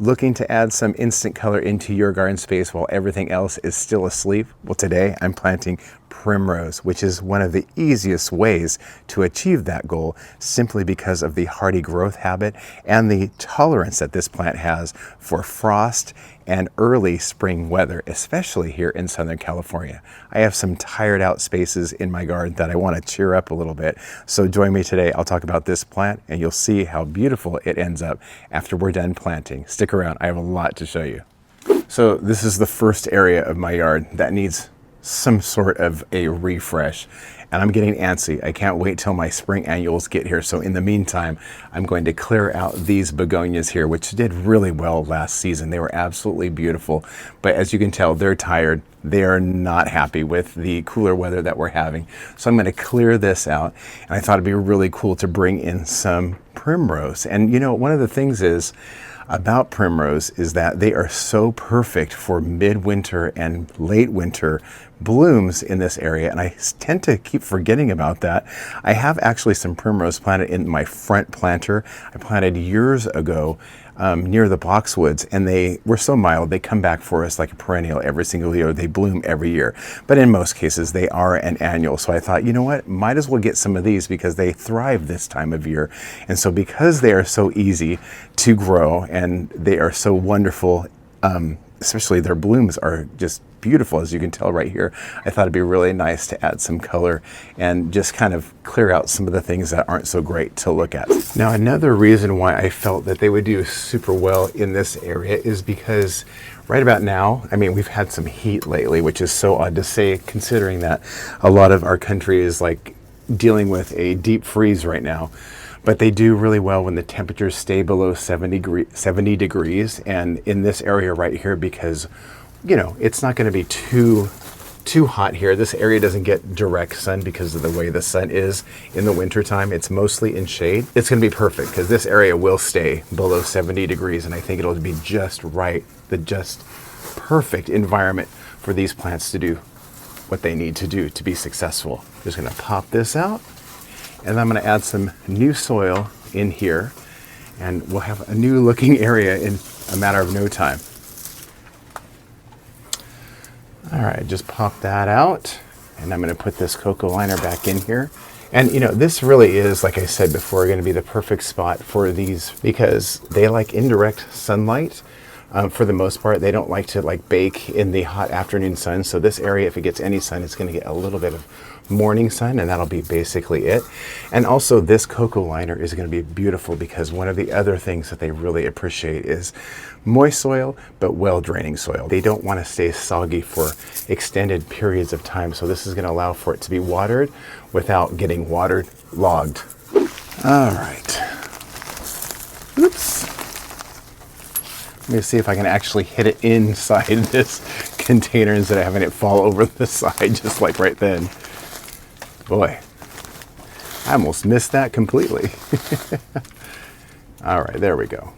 Looking to add some instant color into your garden space while everything else is still asleep? Well, today I'm planting Primrose, which is one of the easiest ways to achieve that goal simply because of the hardy growth habit and the tolerance that this plant has for frost and early spring weather, especially here in Southern California. I have some tired out spaces in my garden that I want to cheer up a little bit. So join me today. I'll talk about this plant and you'll see how beautiful it ends up after we're done planting. Stick around, I have a lot to show you. So this is the first area of my yard that needs some sort of a refresh, and I'm getting antsy. I can't wait till my spring annuals get here. So in the meantime, I'm going to clear out these begonias here, which did really well last season. They were absolutely beautiful, but as you can tell, they're tired. They are not happy with the cooler weather that we're having. So I'm going to clear this out, and I thought it'd be really cool to bring in some primrose. And you know, one of the things about primrose is that they are so perfect for midwinter and late winter blooms in this area, and I tend to keep forgetting about that. I have actually some primrose planted in my front planter. I planted years ago near the boxwoods, and they were so mild, they come back for us like a perennial every single year. They bloom every year, but in most cases they are an annual. So I thought, you know what, might as well get some of these because they thrive this time of year. And so because they are so easy to grow and they are so wonderful, especially their blooms are just beautiful, as you can tell right here, I thought it'd be really nice to add some color and just kind of clear out some of the things that aren't so great to look at. Now, another reason why I felt that they would do super well in this area is because right about now, I mean, we've had some heat lately, which is so odd to say considering that a lot of our country is like dealing with a deep freeze right now. But they do really well when the temperatures stay below 70 degrees. And in this area right here, because, you know, it's not going to be too hot here. This area doesn't get direct sun because of the way the sun is in the wintertime. It's mostly in shade. It's going to be perfect because this area will stay below 70 degrees. And I think it'll be just right, the just perfect environment for these plants to do what they need to do to be successful. Just going to pop this out. And I'm going to add some new soil in here, and we'll have a new looking area in a matter of no time. All right, just pop that out, and I'm going to put this cocoa liner back in here. And you know, this really is, like I said before, going to be the perfect spot for these because they like indirect sunlight. For the most part, they don't like to bake in the hot afternoon sun. So this area, if it gets any sun, it's going to get a little bit of morning sun, and that'll be basically it. And also this cocoa liner is going to be beautiful because one of the other things that they really appreciate is moist soil, but well draining soil. They don't want to stay soggy for extended periods of time. So this is going to allow for it to be watered without getting waterlogged. All right. Oops. Let me see if I can actually hit it inside this container instead of having it fall over the side just like right then. Boy, I almost missed that completely. All right, there we go.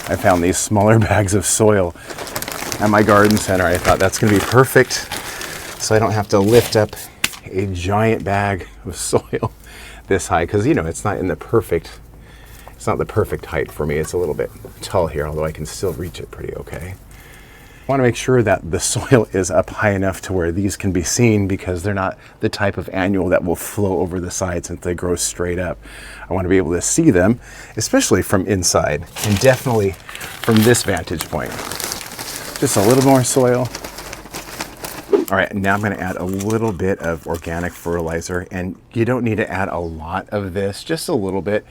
I found these smaller bags of soil at my garden center. I thought that's going to be perfect so I don't have to lift up a giant bag of soil this high because, you know, it's not the perfect height for me. It's a little bit tall here, although I can still reach it pretty okay. I want to make sure that the soil is up high enough to where these can be seen because they're not the type of annual that will flow over the sides since they grow straight up. I want to be able to see them, especially from inside and definitely from this vantage point. Just a little more soil. All right, now I'm going to add a little bit of organic fertilizer, and you don't need to add a lot of this, just a little bit.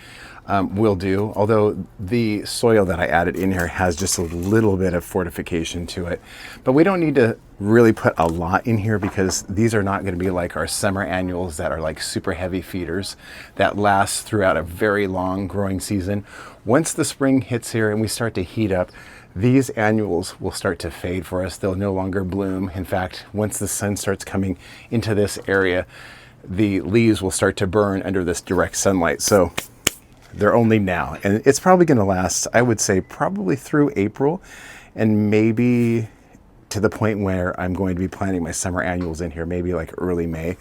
Will do, although the soil that I added in here has just a little bit of fortification to it. But we don't need to really put a lot in here because these are not going to be like our summer annuals that are like super heavy feeders that last throughout a very long growing season. Once the spring hits here and we start to heat up, these annuals will start to fade for us. They'll no longer bloom. In fact, once the sun starts coming into this area, the leaves will start to burn under this direct sunlight. So they're only now, and it's probably going to last, I would say, probably through April and maybe to the point where I'm going to be planting my summer annuals in here, maybe like early May.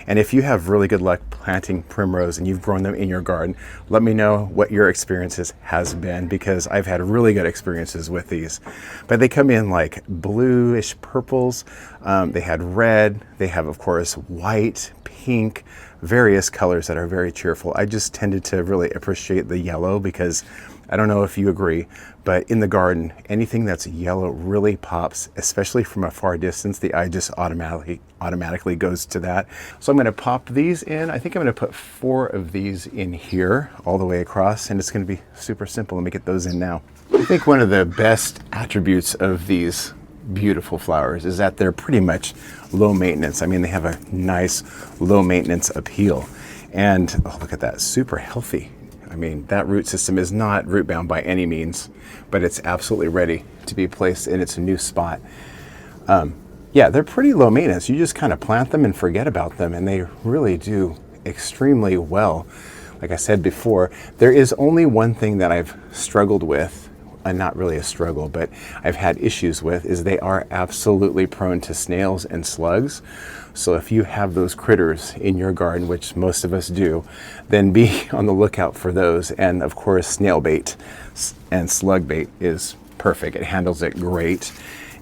And if you have really good luck planting primrose and you've grown them in your garden, let me know what your experiences has been, because I've had really good experiences with these. But they come in like bluish purples, they had red, they have of course white, pink, various colors that are very cheerful. I just tended to really appreciate the yellow because I don't know if you agree, but in the garden, anything that's yellow really pops, especially from a far distance. The eye just automatically goes to that. So I'm going to pop these in. I think I'm going to put 4 of these in here all the way across, and it's going to be super simple. Let me get those in now. I think one of the best attributes of these beautiful flowers is that they're pretty much low maintenance. I mean, they have a nice low maintenance appeal. And oh, look at that, super healthy. I mean, that root system is not root bound by any means, but it's absolutely ready to be placed in its new spot. Yeah, they're pretty low maintenance. You just kind of plant them and forget about them, and they really do extremely well. Like I said before, there is only one thing that I've struggled with, and not really a struggle, but I've had issues with, is they are absolutely prone to snails and slugs. So if you have those critters in your garden, which most of us do, then be on the lookout for those. And of course, snail bait and slug bait is perfect. It handles it great.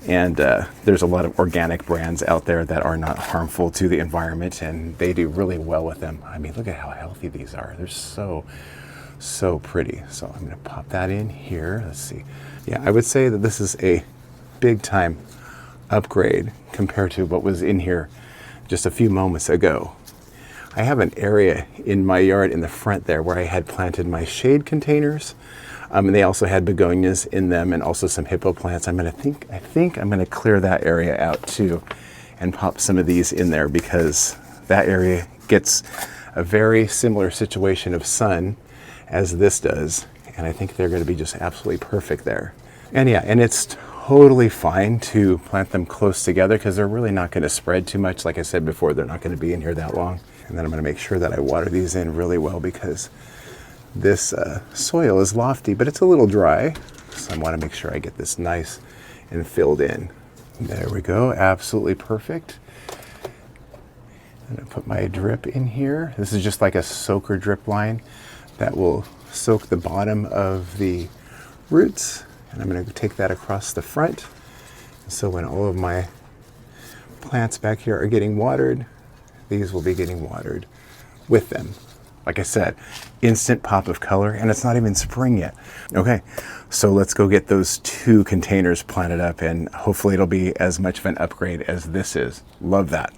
And there's a lot of organic brands out there that are not harmful to the environment, and they do really well with them. I mean, look at how healthy these are. They're so pretty. So I'm going to pop that in here. Let's see. Yeah, I would say that this is a big time upgrade compared to what was in here just a few moments ago. I have an area in my yard in the front there where I had planted my shade containers, and they also had begonias in them and also some hippo plants. I think I'm going to clear that area out too and pop some of these in there, because that area gets a very similar situation of sun as this does, and I think they're going to be just absolutely perfect there. And yeah, and it's totally fine to plant them close together because they're really not going to spread too much. Like I said before, they're not going to be in here that long. And then I'm going to make sure that I water these in really well, because this soil is lofty, but it's a little dry. So I want to make sure I get this nice and filled in. There we go, absolutely perfect. I'm going to put my drip in here. This is just like a soaker drip line that will soak the bottom of the roots. And I'm going to take that across the front. So when all of my plants back here are getting watered, these will be getting watered with them. Like I said, instant pop of color, and it's not even spring yet. Okay, so let's go get those 2 containers planted up, and hopefully it'll be as much of an upgrade as this is. Love that.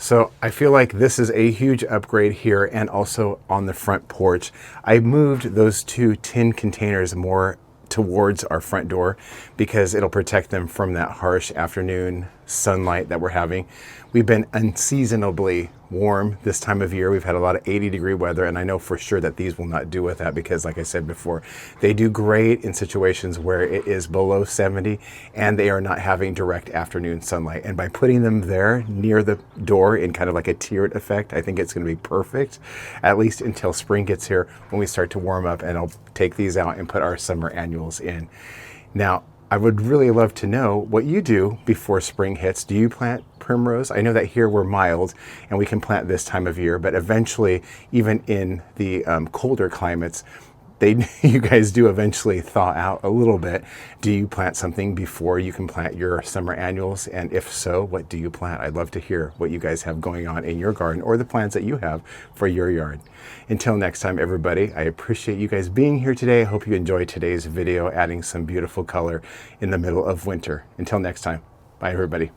So I feel like this is a huge upgrade here, and also on the front porch. I moved those 2 tin containers more towards our front door because it'll protect them from that harsh afternoon sunlight that we're having. We've been unseasonably warm this time of year. We've had a lot of 80-degree weather, and I know for sure that these will not do with that because, like I said before, they do great in situations where it is below 70 and they are not having direct afternoon sunlight. And by putting them there near the door in kind of like a tiered effect, I think it's going to be perfect, at least until spring gets here when we start to warm up, and I'll take these out and put our summer annuals in. Now, I would really love to know what you do before spring hits. Do you plant primrose? I know that here we're mild and we can plant this time of year, but eventually, even in the colder climates, you guys do eventually thaw out a little bit. Do you plant something before you can plant your summer annuals? And if so, what do you plant? I'd love to hear what you guys have going on in your garden or the plans that you have for your yard. Until next time, everybody, I appreciate you guys being here today. I hope you enjoyed today's video, adding some beautiful color in the middle of winter. Until next time, bye everybody.